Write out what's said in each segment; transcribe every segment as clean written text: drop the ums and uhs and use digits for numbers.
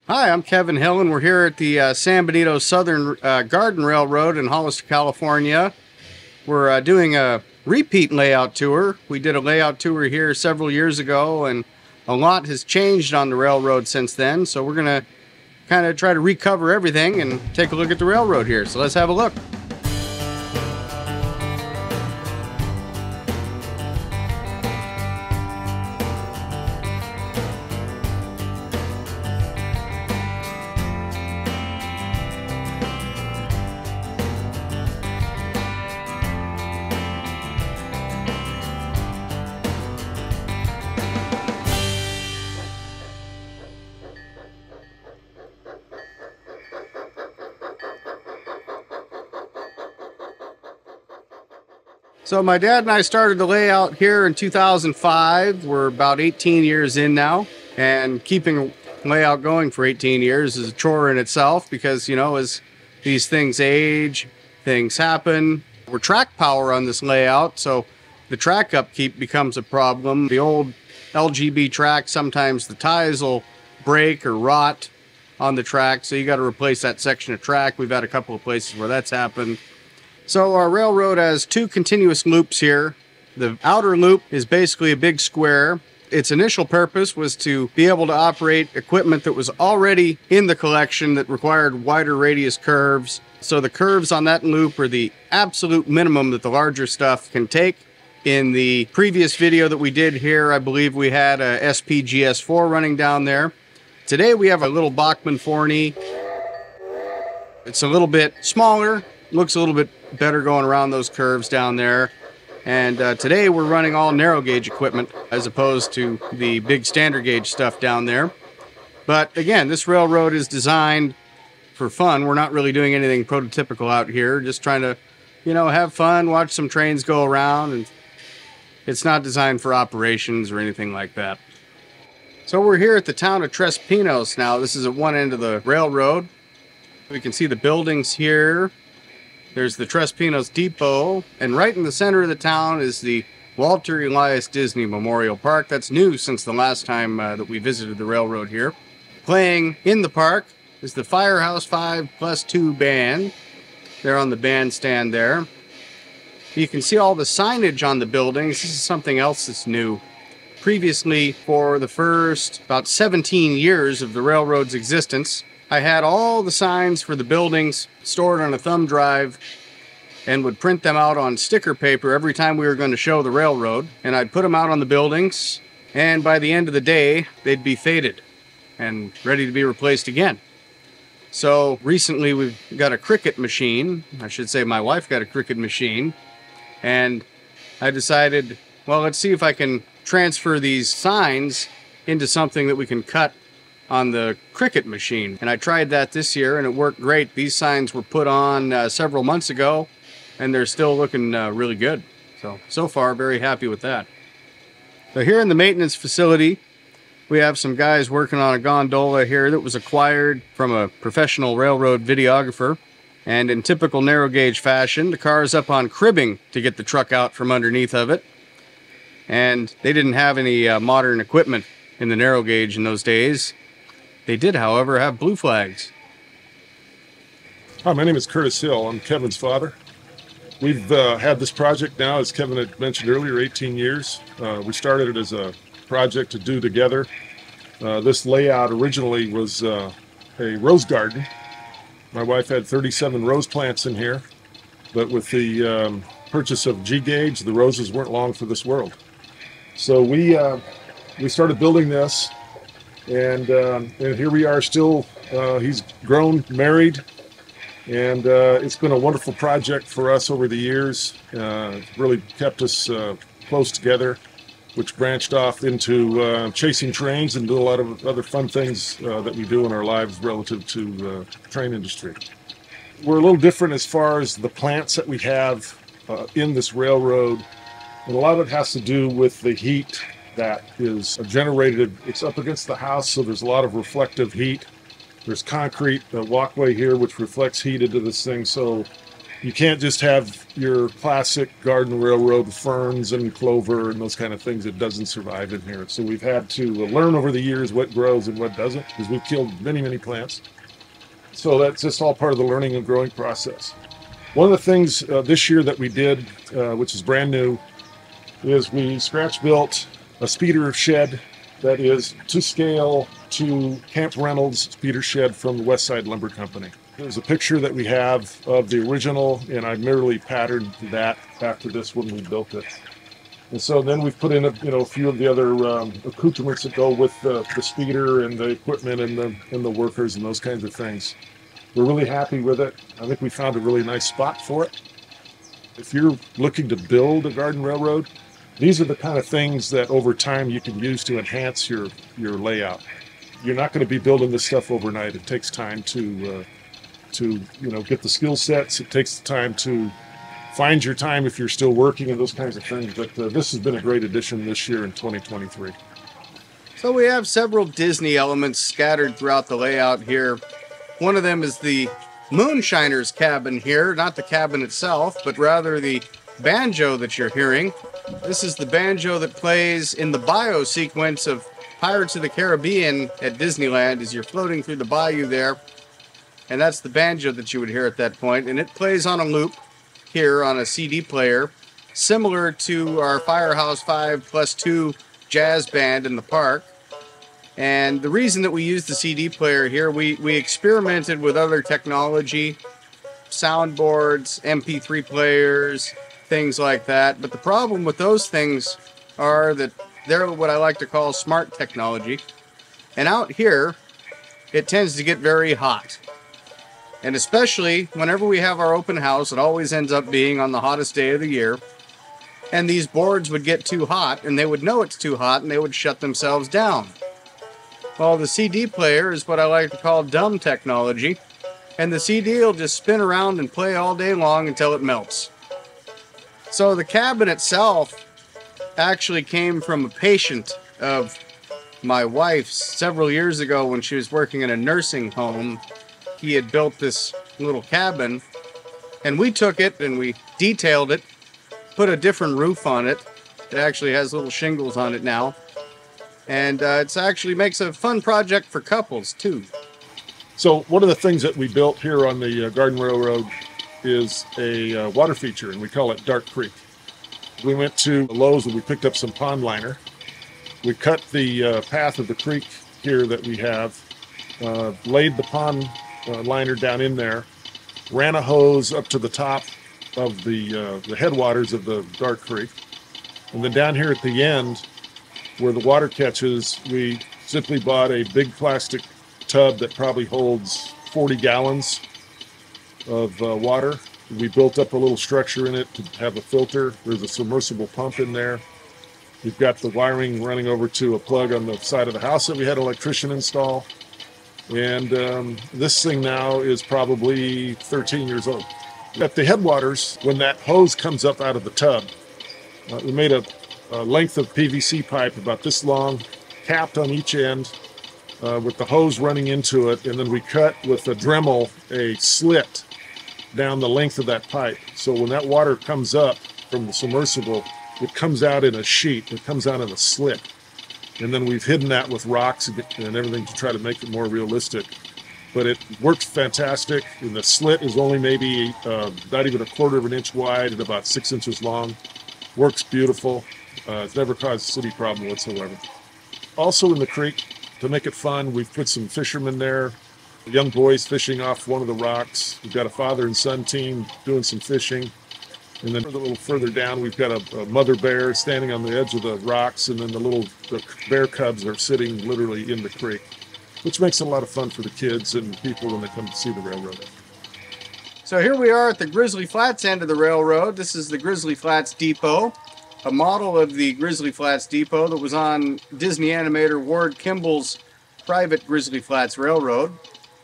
Hi, I'm Kevin Hill, and we're here at the San Benito Southern Garden Railroad in Hollister, California. We're doing a repeat layout tour. We did a layout tour here several years ago, and a lot has changed on the railroad since then. So we're going to kind of try to recover everything and take a look at the railroad here. So let's have a look. So my dad and I started the layout here in 2005. We're about 18 years in now, and keeping layout going for 18 years is a chore in itself because, you know, as these things age, things happen. We're track power on this layout, so the track upkeep becomes a problem. The old LGB track, sometimes the ties will break or rot on the track, so you got to replace that section of track. We've had a couple of places where that's happened. So our railroad has two continuous loops here. The outer loop is basically a big square. Its initial purpose was to be able to operate equipment that was already in the collection that required wider radius curves. So the curves on that loop are the absolute minimum that the larger stuff can take. In the previous video that we did here, I believe we had a SPGS4 running down there. Today we have a little Bachmann Forney. It's a little bit smaller, looks a little bit better going around those curves down there. And today we're running all narrow gauge equipment as opposed to the big standard gauge stuff down there. But again, this railroad is designed for fun. We're not really doing anything prototypical out here, just trying to, you know, have fun, watch some trains go around, and it's not designed for operations or anything like that. So we're here at the town of Penos now. This is at one end of the railroad. We can see the buildings here. There's the Penos Depot, and right in the center of the town is the Walter Elias Disney Memorial Park. That's new since the last time that we visited the railroad here. Playing in the park is the Firehouse 5+2 band. They're on the bandstand there. You can see all the signage on the buildings. This is something else that's new. Previously, for the first about 17 years of the railroad's existence, I had all the signs for the buildings stored on a thumb drive and would print them out on sticker paper every time we were going to show the railroad. And I'd put them out on the buildings, and by the end of the day, they'd be faded and ready to be replaced again. So recently we've got a Cricut machine. I should say my wife got a Cricut machine. And I decided, well, let's see if I can transfer these signs into something that we can cut on the Cricut machine. And I tried that this year and it worked great. These signs were put on several months ago and they're still looking really good. So far, very happy with that. So here in the maintenance facility, we have some guys working on a gondola here that was acquired from a professional railroad videographer. And in typical narrow gauge fashion, the car is up on cribbing to get the truck out from underneath of it. And they didn't have any modern equipment in the narrow gauge in those days. They did, however, have blue flags. Hi, my name is Curtis Hill. I'm Kevin's father. We've had this project now, as Kevin had mentioned earlier, 18 years. We started it as a project to do together. This layout originally was a rose garden. My wife had 37 rose plants in here, but with the purchase of G-Gauge, the roses weren't long for this world. So we started building this. And here we are still. He's grown, married, and it's been a wonderful project for us over the years. It's really kept us close together, which branched off into chasing trains and doing a lot of other fun things that we do in our lives relative to the train industry. We're a little different as far as the plants that we have in this railroad, and a lot of it has to do with the heat that is generated. It's up against the house, so there's a lot of reflective heat. There's concrete walkway here which reflects heat into this thing, so You can't just have your classic garden railroad ferns and clover and those kind of things. It doesn't survive in here. So we've had to learn over the years what grows and what doesn't, because we've killed many, many plants. So that's just all part of the learning and growing process. One of the things this year that we did, which is brand new, is we scratch built a speeder shed that is to scale to Camp Reynolds speeder shed from the West Side Lumber Company. There's a picture that we have of the original, and I merely patterned that after this when we built it. And so then we've put in a few of the other accoutrements that go with the speeder and the equipment and the workers and those kinds of things. We're really happy with it. I think we found a really nice spot for it. If you're looking to build a garden railroad, these are the kind of things that over time you can use to enhance your layout. You're not going to be building this stuff overnight. It takes time to get the skill sets. It takes the time to find your time if you're still working and those kinds of things. But this has been a great addition this year in 2023. So we have several Disney elements scattered throughout the layout here. One of them is the Moonshiners Cabin here, not the cabin itself, but rather the banjo that you're hearing. This is the banjo that plays in the bayou sequence of Pirates of the Caribbean at Disneyland as you're floating through the bayou there. And that's the banjo that you would hear at that point. And it plays on a loop here on a CD player, similar to our Firehouse 5+2 jazz band in the park. And the reason that we use the CD player here, we experimented with other technology, soundboards, MP3 players, things like that. But the problem with those things are that they're what I like to call smart technology. And out here, it tends to get very hot. And especially whenever we have our open house, it always ends up being on the hottest day of the year. And these boards would get too hot, and they would know it's too hot, and they would shut themselves down. Well, the CD player is what I like to call dumb technology, and the CD will just spin around and play all day long until it melts. So the cabin itself actually came from a patient of my wife's several years ago when she was working in a nursing home. He had built this little cabin, and we took it and we detailed it, put a different roof on it. It actually has little shingles on it now. And it actually makes a fun project for couples, too. So one of the things that we built here on the Garden Railroad is a water feature, and we call it Dark Creek. We went to Lowe's and we picked up some pond liner. We cut the path of the creek here that we have, laid the pond liner down in there, ran a hose up to the top of the headwaters of the Dark Creek, and then down here at the end, where the water catches, we simply bought a big plastic tub that probably holds 40 gallons of water. We built up a little structure in it to have a filter. There's a submersible pump in there. We've got the wiring running over to a plug on the side of the house that we had an electrician install. And this thing now is probably 13 years old. At the headwaters, when that hose comes up out of the tub, we made a length of PVC pipe about this long, capped on each end, with the hose running into it, and then we cut with a Dremel a slit down the length of that pipe. So when that water comes up from the submersible, it comes out in a sheet, it comes out in a slit. And then we've hidden that with rocks and everything to try to make it more realistic. But it works fantastic, and the slit is only maybe not even a quarter of an inch wide and about 6 inches long. Works beautiful. It's never caused a city problem whatsoever. Also in the creek, to make it fun, we've put some fishermen there, young boys fishing off one of the rocks. We've got a father and son team doing some fishing. And then a little further down, we've got a mother bear standing on the edge of the rocks, and then the bear cubs are sitting literally in the creek, which makes it a lot of fun for the kids and people when they come to see the railroad. So here we are at the Grizzly Flats end of the railroad. This is the Grizzly Flats Depot, a model of the Grizzly Flats Depot that was on Disney animator Ward Kimball's private Grizzly Flats Railroad,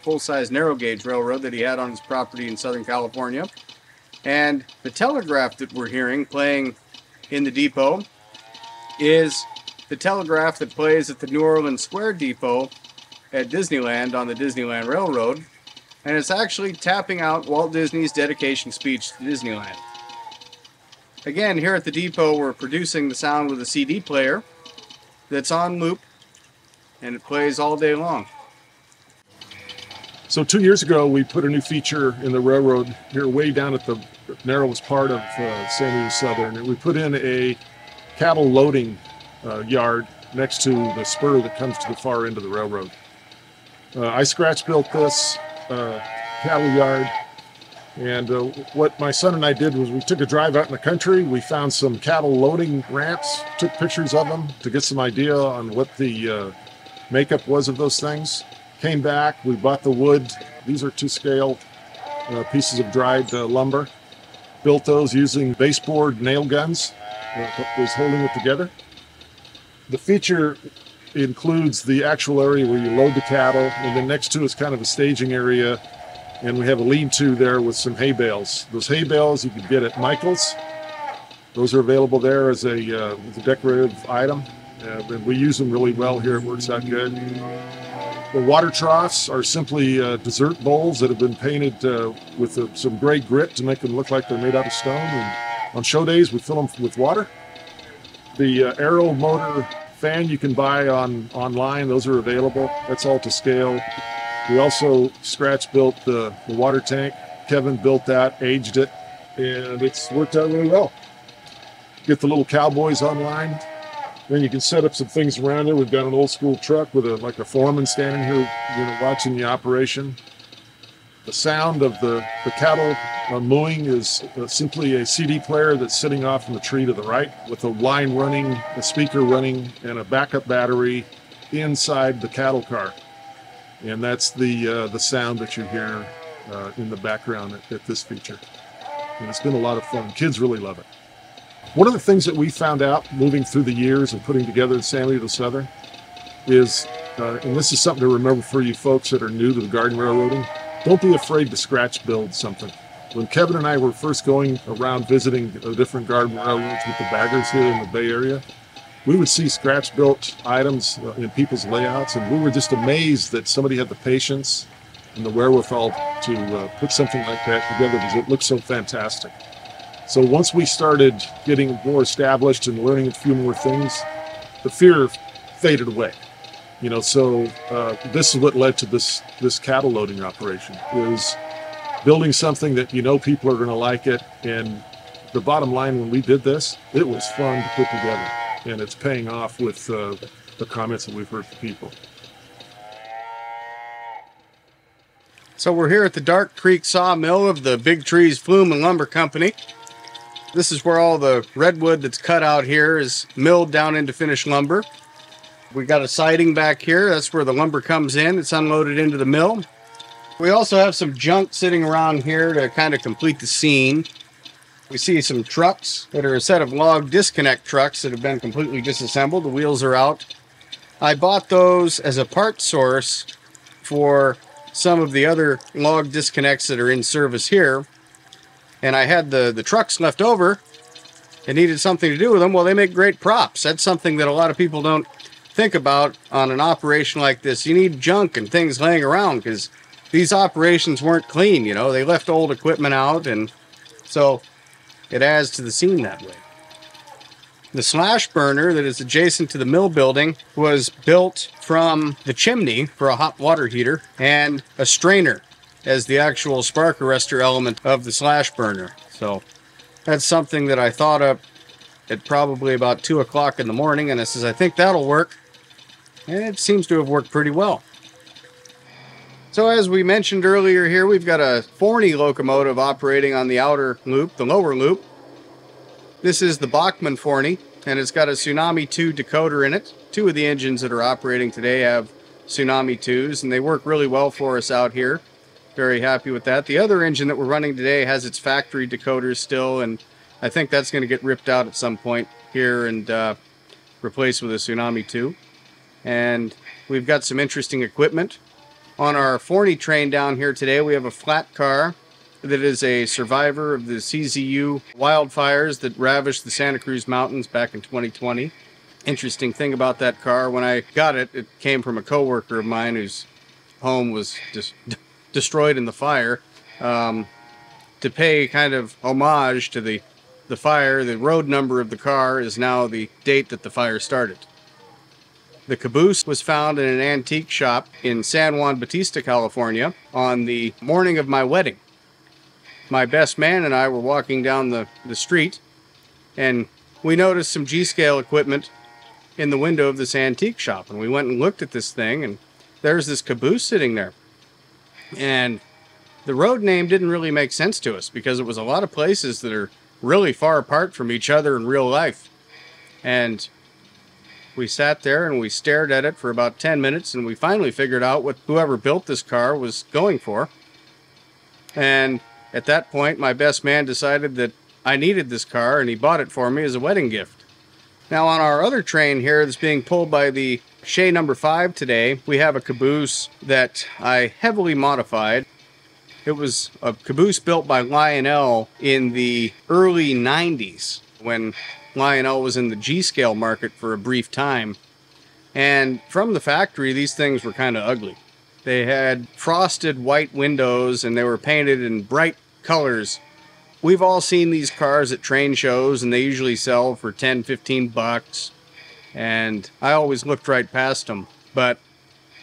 full-size narrow gauge railroad that he had on his property in Southern California. And the telegraph that we're hearing playing in the depot is the telegraph that plays at the New Orleans Square Depot at Disneyland on the Disneyland Railroad. and it's actually tapping out Walt Disney's dedication speech to Disneyland. Again, here at the depot, we're producing the sound with a CD player that's on loop, and it plays all day long. So 2 years ago, we put a new feature in the railroad here way down at the narrowest part of San Benito Southern, and we put in a cattle loading yard next to the spur that comes to the far end of the railroad. I scratch built this cattle yard, and what my son and I did was we took a drive out in the country. We found some cattle loading ramps, took pictures of them to get some idea on what the makeup was of those things. Came back, we bought the wood. These are to scale pieces of dried lumber. Built those using baseboard nail guns, was holding it together. The feature includes the actual area where you load the cattle, and then next to is kind of a staging area, and we have a lean-to there with some hay bales. Those hay bales you can get at Michael's. Those are available there as a decorative item, and we use them really well here. It works out good. The water troughs are simply dessert bowls that have been painted with some gray grit to make them look like they're made out of stone. And on show days, we fill them with water. The aero motor fan you can buy online, those are available. That's all to scale. We also scratch built the water tank. Kevin built that, aged it, and it's worked out really well. Get the little cowboys online. Then you can set up some things around it. We've got an old school truck with like a foreman standing here, watching the operation. The sound of the cattle mooing is simply a CD player that's sitting off in the tree to the right with a line running, a speaker running, and a backup battery inside the cattle car. And that's the sound that you hear in the background at this feature. And it's been a lot of fun. Kids really love it. One of the things that we found out moving through the years and putting together the San Benito Southern is, and this is something to remember for you folks that are new to the garden railroading, don't be afraid to scratch build something. When Kevin and I were first going around visiting different garden railroads with the baggers here in the Bay Area, we would see scratch built items in people's layouts, and we were just amazed that somebody had the patience and the wherewithal to put something like that together because it looked so fantastic. So once we started getting more established and learning a few more things, the fear faded away. So this is what led to this cattle loading operation, is building something that people are going to like it. And the bottom line, when we did this, it was fun to put together, and it's paying off with the comments that we've heard from people. So we're here at the Dark Creek Sawmill of the Big Trees Flume and Lumber Company. This is where all the redwood that's cut out here is milled down into finished lumber. We got a siding back here. That's where the lumber comes in. It's unloaded into the mill. We also have some junk sitting around here to kind of complete the scene. We see some trucks that are a set of log disconnect trucks that have been completely disassembled. The wheels are out. I bought those as a part source for some of the other log disconnects that are in service here. And I had the trucks left over and needed something to do with them. Well, they make great props. That's something that a lot of people don't think about on an operation like this. You need junk and things laying around because these operations weren't clean, They left old equipment out, and so it adds to the scene that way. The slash burner that is adjacent to the mill building was built from the chimney for a hot water heater and a strainer as the actual spark arrestor element of the slash burner. So that's something that I thought up at probably about 2 o'clock in the morning, and I says, I think that'll work. And it seems to have worked pretty well. So as we mentioned earlier here, we've got a Forney locomotive operating on the outer loop, the lower loop. This is the Bachmann Forney, and it's got a Tsunami 2 decoder in it. 2 of the engines that are operating today have Tsunami 2s, and they work really well for us out here. Very happy with that. The other engine that we're running today has its factory decoders still, and I think that's going to get ripped out at some point here and replaced with a Tsunami 2. And we've got some interesting equipment. On our Forney train down here today, we have a flat car that is a survivor of the CZU wildfires that ravaged the Santa Cruz Mountains back in 2020. Interesting thing about that car, when I got it, it came from a coworker of mine whose home was just destroyed in the fire. To pay kind of homage to the fire, the road number of the car is now the date that the fire started. The caboose was found in an antique shop in San Juan Bautista, California, on the morning of my wedding. My best man and I were walking down the street, and we noticed some G-scale equipment in the window of this antique shop, and we went and looked at this thing, and there's this caboose sitting there. And the road name didn't really make sense to us because it was a lot of places that are really far apart from each other in real life. And we sat there and we stared at it for about 10 minutes, and we finally figured out what whoever built this car was going for. And at that point, my best man decided that I needed this car, and he bought it for me as a wedding gift. Now, on our other train here that's being pulled by the Shea number 5 today, we have a caboose that I heavily modified. It was a caboose built by Lionel in the early 90s when Lionel was in the G-scale market for a brief time. And from the factory, these things were kind of ugly. They had frosted white windows and they were painted in bright colors. We've all seen these cars at train shows, and they usually sell for 10, 15 bucks. And I always looked right past them. But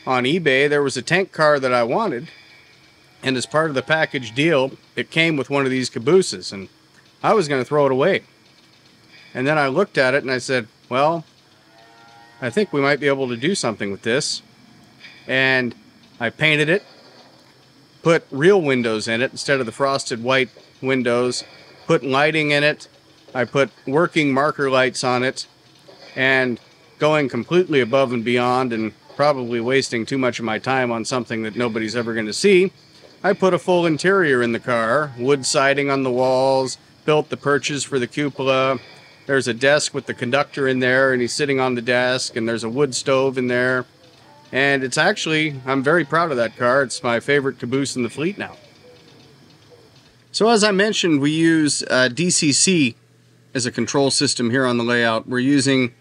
on eBay, there was a tank car that I wanted. And as part of the package deal, it came with one of these cabooses, and I was going to throw it away. And then I looked at it and I said, well, I think we might be able to do something with this. And I painted it, put real windows in it instead of the frosted white windows, put lighting in it, I put working marker lights on it, and going completely above and beyond and probably wasting too much of my time on something that nobody's ever going to see, I put a full interior in the car, wood siding on the walls, built the perches for the cupola. There's a desk with the conductor in there, and he's sitting on the desk, and there's a wood stove in there. And it's actually, I'm very proud of that car. It's my favorite caboose in the fleet now. So as I mentioned, we use DCC as a control system here on the layout. We're using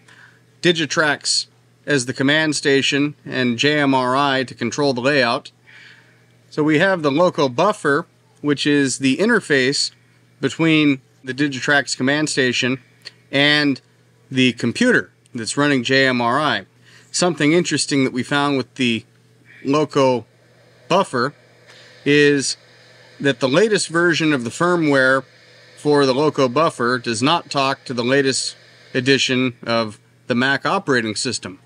Digitrax as the command station and JMRI to control the layout. So we have the loco buffer, which is the interface between the Digitrax command station and the computer that's running JMRI. Something interesting that we found with the loco buffer is that the latest version of the firmware for the loco buffer does not talk to the latest edition of the Mac operating system.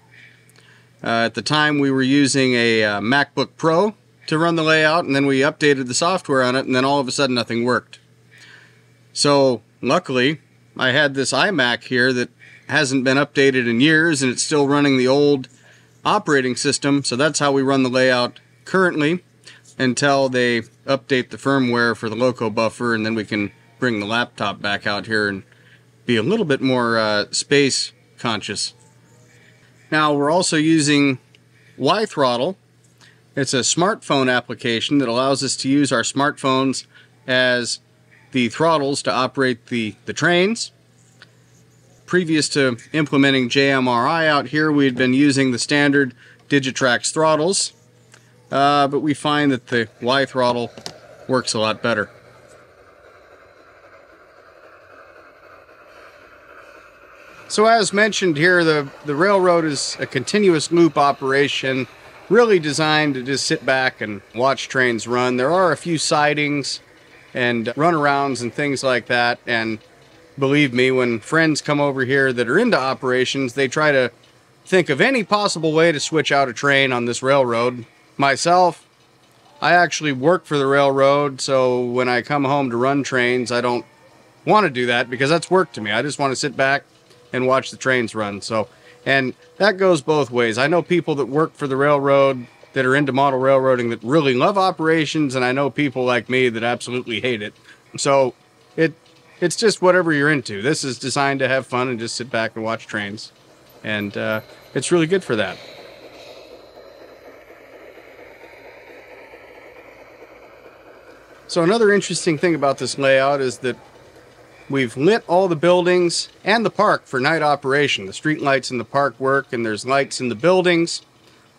At the time we were using a MacBook Pro to run the layout, and then we updated the software on it, and then all of a sudden nothing worked. So luckily I had this iMac here that hasn't been updated in years, and it's still running the old operating system, so that's how we run the layout currently until they update the firmware for the loco buffer, and then we can bring the laptop back out here and be a little bit more space conscious. Now we're also using Y-Throttle. It's a smartphone application that allows us to use our smartphones as the throttles to operate the trains. Previous to implementing JMRI out here, we had been using the standard Digitrax throttles, but we find that the Y-Throttle works a lot better. So as mentioned here, the railroad is a continuous loop operation, really designed to just sit back and watch trains run. There are a few sidings and runarounds and things like that, and believe me, when friends come over here that are into operations, they try to think of any possible way to switch out a train on this railroad. Myself, I actually work for the railroad, so when I come home to run trains, I don't want to do that because that's work to me. I just want to sit back and watch the trains run. So, and that goes both ways. I know people that work for the railroad that are into model railroading that really love operations, and I know people like me that absolutely hate it. So it's just whatever you're into. This is designed to have fun and just sit back and watch trains, and it's really good for that. So another interesting thing about this layout is that we've lit all the buildings and the park for night operation. The street lights in the park work, and there's lights in the buildings.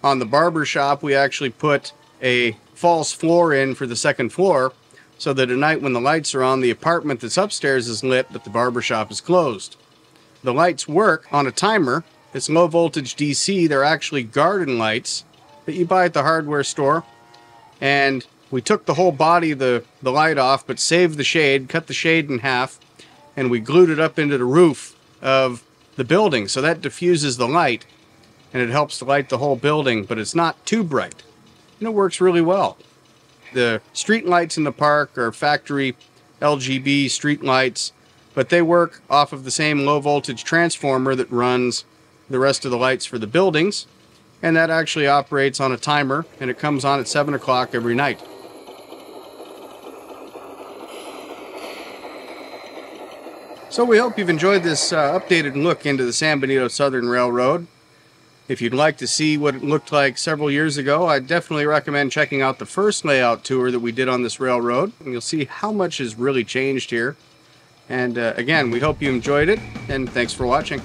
On the barber shop, we actually put a false floor in for the second floor, so that at night when the lights are on, the apartment that's upstairs is lit, but the barbershop is closed. The lights work on a timer. It's low voltage DC. They're actually garden lights that you buy at the hardware store. And we took the whole body of the light off, but saved the shade, cut the shade in half, and we glued it up into the roof of the building. So that diffuses the light, and it helps to light the whole building, but it's not too bright. And it works really well. The street lights in the park are factory LGB street lights, but they work off of the same low voltage transformer that runs the rest of the lights for the buildings, and that actually operates on a timer, and it comes on at 7 o'clock every night. So we hope you've enjoyed this updated look into the San Benito Southern Railroad. If you'd like to see what it looked like several years ago, I'd definitely recommend checking out the first layout tour that we did on this railroad. And you'll see how much has really changed here. And again, we hope you enjoyed it, and thanks for watching.